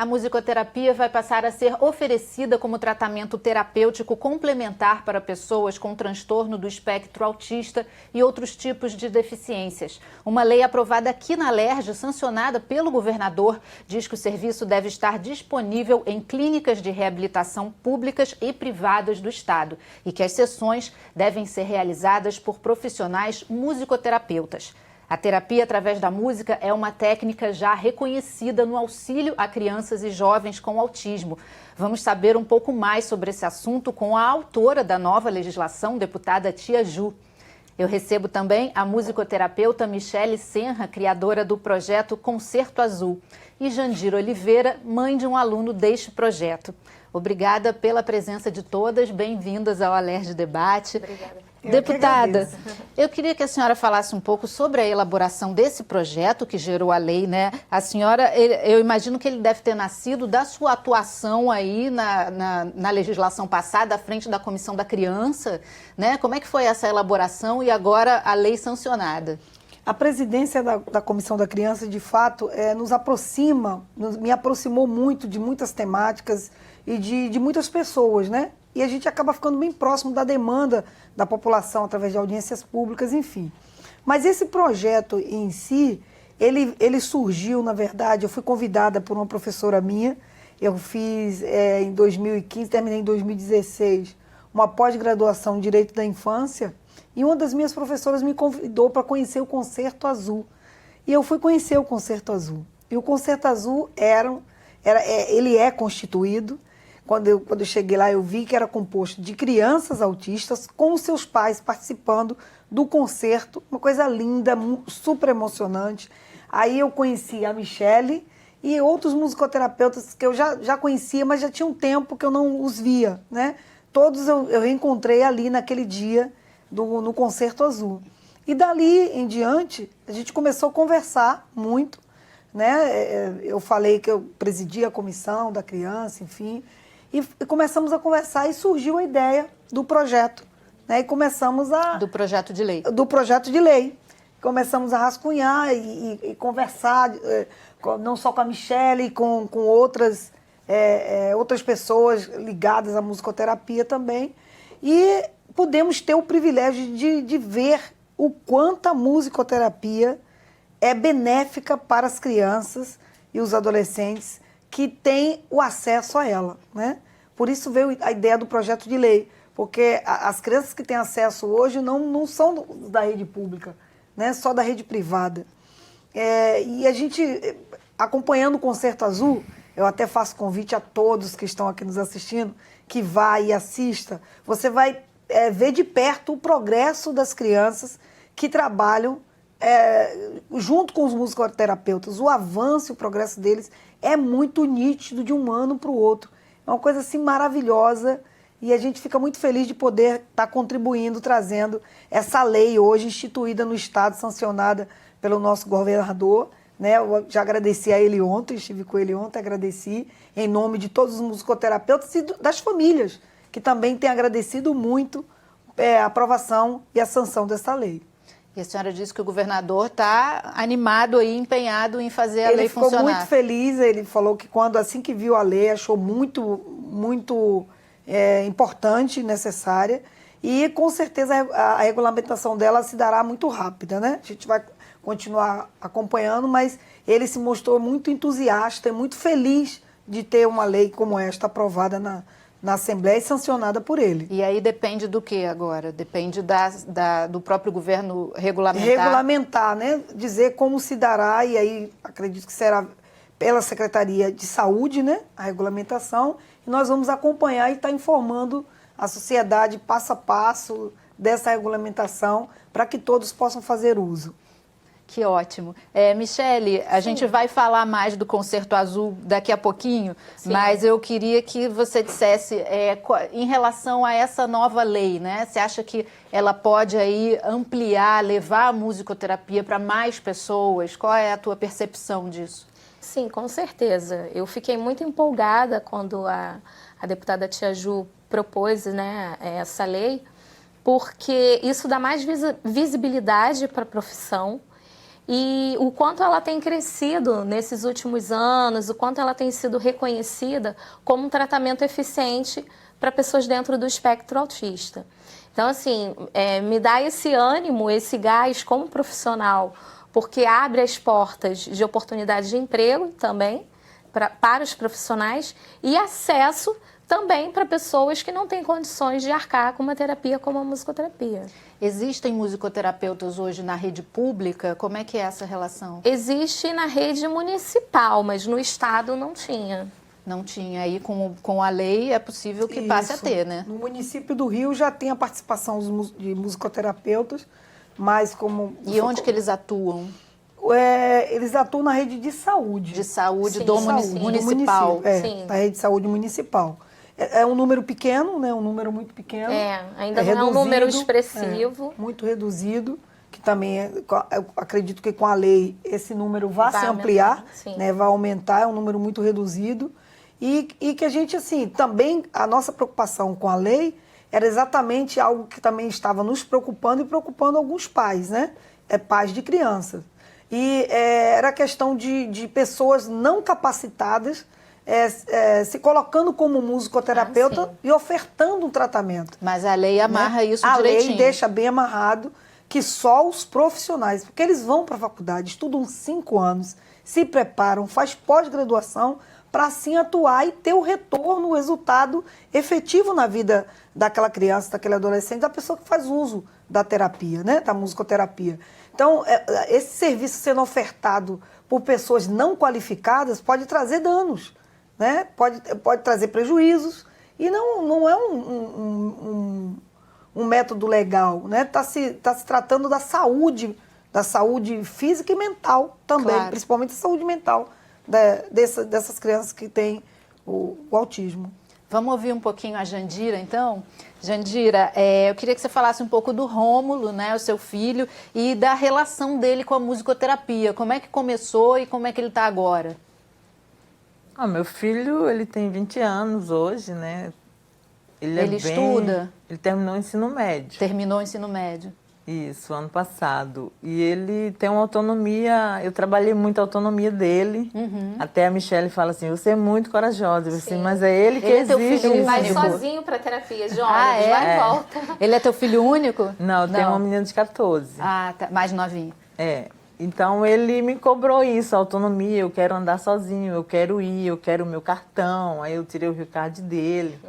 a musicoterapia vai passar a ser oferecida como tratamento terapêutico complementar para pessoas com transtorno do espectro autista e outros tipos de deficiências. Uma lei aprovada aqui na Alerj, sancionada pelo governador, diz que o serviço deve estar disponível em clínicas de reabilitação públicas e privadas do estado e que as sessões devem ser realizadas por profissionais musicoterapeutas. A terapia através da música é uma técnica já reconhecida no auxílio a crianças e jovens com autismo. Vamos saber um pouco mais sobre esse assunto com a autora da nova legislação, deputada Tia Ju. Eu recebo também a musicoterapeuta Michele Senra, criadora do projeto Concerto Azul, e Jandira Oliveira, mãe de um aluno deste projeto. Obrigada pela presença de todas, bem-vindas ao Alerj Debate. Obrigada. Deputada, eu queria que a senhora falasse um pouco sobre a elaboração desse projeto que gerou a lei, né? A senhora, eu imagino que ele deve ter nascido da sua atuação aí na legislação passada, à frente da Comissão da Criança, né? Como é que foi essa elaboração e agora a lei sancionada? A presidência da Comissão da Criança, de fato, nos aproxima, me aproximou muito de muitas temáticas e de muitas pessoas, né? E a gente acaba ficando bem próximo da demanda da população, através de audiências públicas, enfim. Mas esse projeto em si, ele surgiu, na verdade, eu fui convidada por uma professora minha, eu fiz em 2015, terminei em 2016, uma pós-graduação em Direito da Infância, e uma das minhas professoras me convidou para conhecer o Concerto Azul. E eu fui conhecer o Concerto Azul. E o Concerto Azul ele é constituído. Quando eu cheguei lá, eu vi que era composto de crianças autistas com os seus pais participando do concerto. Uma coisa linda, super emocionante. Aí eu conheci a Michele e outros musicoterapeutas que eu já conhecia, mas já tinha um tempo que eu não os via, né? Todos eu reencontrei ali naquele dia no Concerto Azul. E dali em diante, a gente começou a conversar muito, né? Eu falei que eu presidia a comissão da criança, enfim. E começamos a conversar e surgiu a ideia do projeto, né? E começamos Do projeto de lei. Do projeto de lei. Começamos a rascunhar e conversar, não só com a Michele, com outras pessoas ligadas à musicoterapia também. E podemos ter o privilégio de ver o quanto a musicoterapia é benéfica para as crianças e os adolescentes que têm o acesso a ela, né? Por isso veio a ideia do projeto de lei, porque as crianças que têm acesso hoje não são da rede pública, né? Só da rede privada. E a gente, acompanhando o Concerto Azul, eu até faço convite a todos que estão aqui nos assistindo, que vá e assista, você vai ver de perto o progresso das crianças que trabalham junto com os musicoterapeutas. O avanço e o progresso deles é muito nítido de um ano para o outro. É uma coisa assim maravilhosa e a gente fica muito feliz de poder estar contribuindo, trazendo essa lei hoje instituída no Estado, sancionada pelo nosso governador, né? Eu já agradeci a ele ontem, estive com ele ontem, agradeci em nome de todos os musicoterapeutas e das famílias, que também têm agradecido muito a aprovação e a sanção dessa lei. E a senhora disse que o governador está animado aí, empenhado em fazer a lei funcionar. Ele ficou muito feliz, ele falou que assim que viu a lei, achou muito importante, necessária, e com certeza a regulamentação dela se dará muito rápida, né? A gente vai continuar acompanhando, mas ele se mostrou muito entusiasta e muito feliz de ter uma lei como esta aprovada na Assembleia e sancionada por ele. E aí depende do que agora? Depende do próprio governo regulamentar? Regulamentar, né? Dizer como se dará, e aí acredito que será pela Secretaria de Saúde, né? A regulamentação, e nós vamos acompanhar e estar informando a sociedade passo a passo dessa regulamentação para que todos possam fazer uso. Que ótimo. Michele, a gente vai falar mais do Concerto Azul daqui a pouquinho, sim, mas eu queria que você dissesse, em relação a essa nova lei, né? Você acha que ela pode aí ampliar, levar a musicoterapia para mais pessoas? Qual é a tua percepção disso? Sim, com certeza. Eu fiquei muito empolgada quando a deputada Tia Ju propôs, né, essa lei, porque isso dá mais visibilidade para a profissão. e o quanto ela tem crescido nesses últimos anos, o quanto ela tem sido reconhecida como um tratamento eficiente para pessoas dentro do espectro autista. Então, assim, me dá esse ânimo, esse gás como profissional, porque abre as portas de oportunidades de emprego também para os profissionais e acesso também para pessoas que não têm condições de arcar com uma terapia como a musicoterapia. Existem musicoterapeutas hoje na rede pública? Como é que é essa relação? Existe na rede municipal, mas no estado não tinha. Não tinha. Aí com a lei é possível que passe a ter, né? No município do Rio já tem a participação de musicoterapeutas, mas como... E onde que eles atuam? Eles atuam na rede de saúde. De saúde Sim, do saúde. municipal. Sim. Da rede de saúde municipal. É um número pequeno, né? Um número muito pequeno. Ainda não é um número expressivo. Muito reduzido, que também, eu acredito que com a lei esse número vai se ampliar, aumentar, né? Vai aumentar, é um número muito reduzido. E que a gente, assim, também, a nossa preocupação com a lei era exatamente algo que também estava nos preocupando e preocupando alguns pais, né? Pais de crianças. E era questão de pessoas não capacitadas se colocando como musicoterapeuta e ofertando um tratamento. Mas a lei amarra isso direitinho. A lei deixa bem amarrado que só os profissionais, porque eles vão para a faculdade, estudam 5 anos, se preparam, faz pós-graduação para assim atuar e ter o retorno, o resultado efetivo na vida daquela criança, daquele adolescente, da pessoa que faz uso da terapia, né? Da musicoterapia. Então, esse serviço sendo ofertado por pessoas não qualificadas pode trazer danos, né? Pode trazer prejuízos e não é um método legal, né? Tá se tratando da saúde física e mental também, claro. Principalmente a saúde mental dessas crianças que têm o autismo. Vamos ouvir um pouquinho a Jandira, então? Jandira, eu queria que você falasse um pouco do Rômulo, né, o seu filho, e da relação dele com a musicoterapia. Como é que começou e como é que ele está agora? Meu filho, ele tem 20 anos hoje, né? Ele estuda? Ele terminou o ensino médio. Terminou o ensino médio. Isso, ano passado. E ele tem uma autonomia, eu trabalhei muito a autonomia dele. Até a Michele fala assim, você é muito corajosa. Eu assim, mas é ele que exige. Ele isso. vai sozinho para terapia, de ônibus, vai e volta. Ele é teu filho único? Não, tem uma menina de 14. Ah, tá, mais novinho. Então ele me cobrou isso, a autonomia, eu quero andar sozinho, eu quero ir, eu quero o meu cartão. Aí eu tirei o recado dele.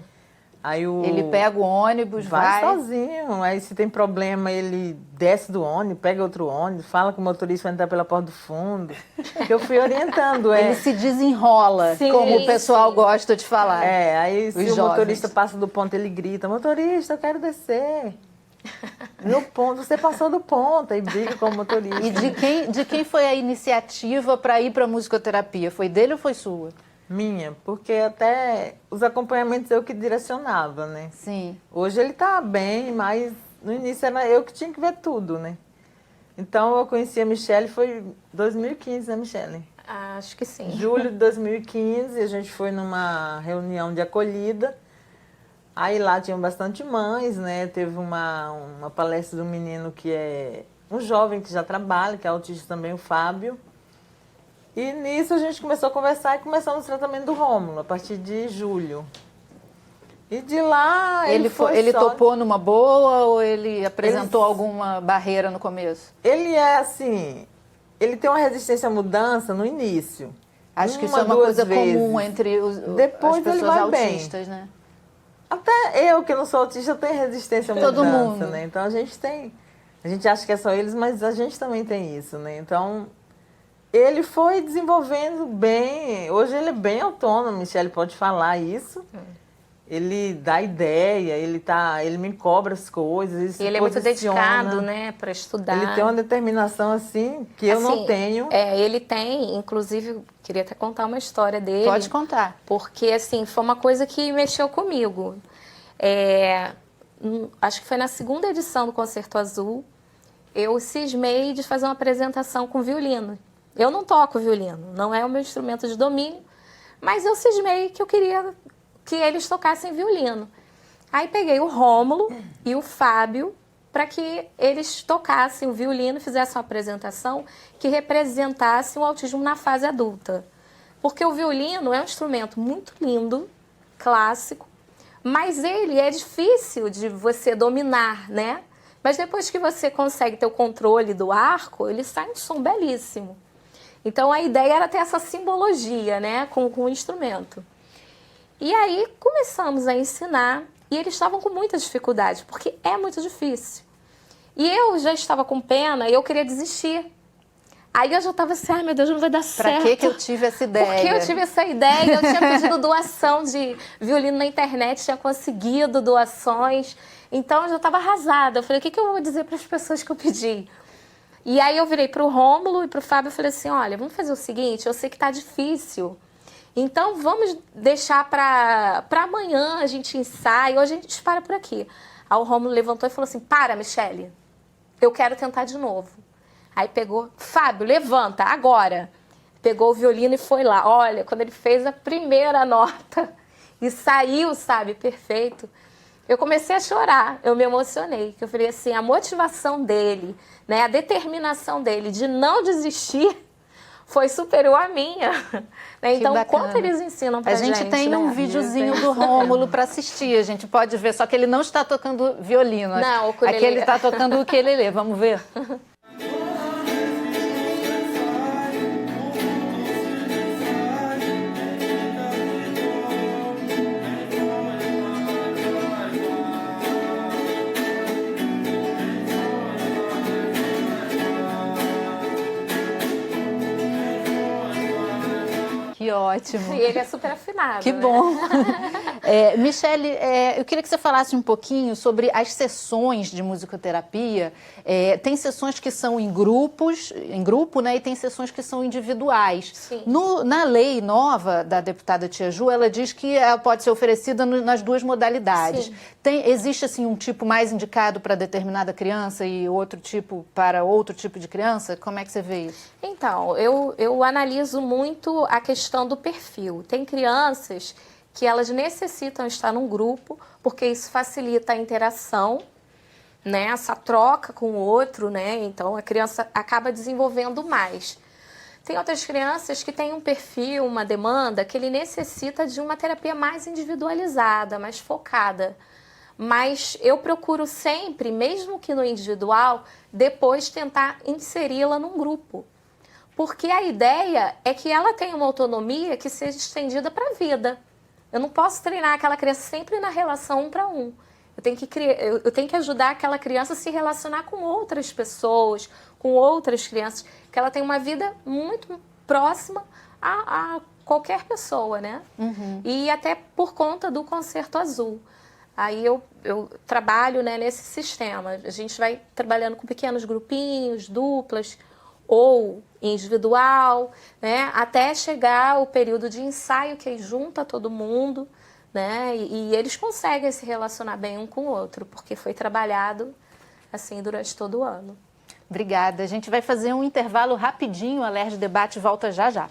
Aí ele pega o ônibus, vai sozinho. Aí se tem problema, ele desce do ônibus, pega outro ônibus, fala com o motorista vai entrar pela porta do fundo. Que eu fui orientando. Ele se desenrola, como o pessoal gosta de falar. Aí se o motorista passa do ponto, ele grita, motorista, eu quero descer. No ponto, você passou do ponto, aí briga com o motorista. E de quem foi a iniciativa para ir para a musicoterapia? Foi dele ou foi sua? Minha, porque até os acompanhamentos eu que direcionava, né? Sim. Hoje ele tá bem, mas no início era eu que tinha que ver tudo, né? Então eu conheci a Michele, foi 2015, né, Michele? Acho que sim. Julho de 2015, a gente foi numa reunião de acolhida. Aí lá tinham bastante mães, né? Teve uma palestra de um menino que é um jovem que já trabalha, que é autista também, o Fábio. E nisso a gente começou a conversar e começamos o tratamento do Rômulo, a partir de julho. E de lá ele topou numa boa ou ele apresentou alguma barreira no começo? Ele é assim, ele tem uma resistência à mudança no início. Acho que isso é uma coisa comum entre depois as pessoas autistas, né? Até eu, que não sou autista, tenho resistência à mudança, todo mundo, né? Então a gente acha que é só eles, mas a gente também tem isso, né? Então ele foi desenvolvendo bem, hoje ele é bem autônomo, Michele pode falar isso. Ele dá ideia, ele me cobra as coisas, ele é muito dedicado, né, para estudar. Ele tem uma determinação assim que eu não tenho. Ele tem, inclusive, queria até contar uma história dele. Pode contar. Porque assim, foi uma coisa que mexeu comigo. Acho que foi na segunda edição do Concerto Azul, eu cismei de fazer uma apresentação com violino. Eu não toco violino, não é o meu instrumento de domínio, mas eu cismei que eu queria que eles tocassem violino. Aí peguei o Rômulo e o Fábio para que eles tocassem o violino e fizessem uma apresentação que representasse o autismo na fase adulta. Porque o violino é um instrumento muito lindo, clássico, mas ele é difícil de você dominar, né? Mas depois que você consegue ter o controle do arco, ele sai um som belíssimo. Então a ideia era ter essa simbologia, né, com o instrumento. E aí começamos a ensinar e eles estavam com muita dificuldade, porque é muito difícil. E eu já estava com pena e eu queria desistir. Aí eu já estava assim, ai meu Deus, não vai dar certo. Pra que eu tive essa ideia? Porque eu tive essa ideia, eu tinha pedido doação de violino na internet, tinha conseguido doações. Então eu já estava arrasada. Eu falei, o que eu vou dizer para as pessoas que eu pedi? E aí eu virei para o Rômulo e para o Fábio e falei assim, olha, vamos fazer o seguinte, eu sei que está difícil. Então vamos deixar para amanhã, a gente ensaia, hoje a gente para por aqui. Aí o Rômulo levantou e falou assim, para, Michele, eu quero tentar de novo. Aí pegou, Fábio, levanta, agora. Pegou o violino e foi lá. Olha, quando ele fez a primeira nota e saiu, sabe, perfeito, eu comecei a chorar, eu me emocionei. Eu falei assim, a motivação dele, né, a determinação dele de não desistir foi superior à minha. Né? Então, quanto eles ensinam pra gente, a gente tem né? um videozinho do Rômulo para assistir, a gente pode ver, só que ele não está tocando violino. Não, o ukulele. Aqui ele está tocando o ukulele, vamos ver? Que ótimo. E ele é super afinado. Que né? bom. Michele, eu queria que você falasse um pouquinho sobre as sessões de musicoterapia. Tem sessões que são em grupo, né, e tem sessões que são individuais. Sim. Na lei nova da deputada Tia Ju, ela diz que ela pode ser oferecida nas duas modalidades. Existe assim um tipo mais indicado para determinada criança e outro tipo para outro tipo de criança? Como é que você vê isso? Então, eu analiso muito a questão do perfil. Tem crianças que elas necessitam estar num grupo, porque isso facilita a interação, né? Essa troca com o outro, né? Então, a criança acaba desenvolvendo mais. Tem outras crianças que têm um perfil, uma demanda, que ele necessita de uma terapia mais individualizada, mais focada. Mas eu procuro sempre, mesmo que no individual, depois tentar inseri-la num grupo. Porque a ideia é que ela tenha uma autonomia que seja estendida para a vida. Eu não posso treinar aquela criança sempre na relação 1 para 1. Eu tenho que ajudar aquela criança a se relacionar com outras pessoas, com outras crianças, que ela tem uma vida muito próxima a qualquer pessoa, né? Uhum. E até por conta do Concerto Azul. Aí eu trabalho, né, nesse sistema. A gente vai trabalhando com pequenos grupinhos, duplas ou individual, né, até chegar o período de ensaio que aí junta todo mundo, né, e eles conseguem se relacionar bem um com o outro, porque foi trabalhado assim durante todo o ano. Obrigada. A gente vai fazer um intervalo rapidinho, a Alerj Debate volta já já.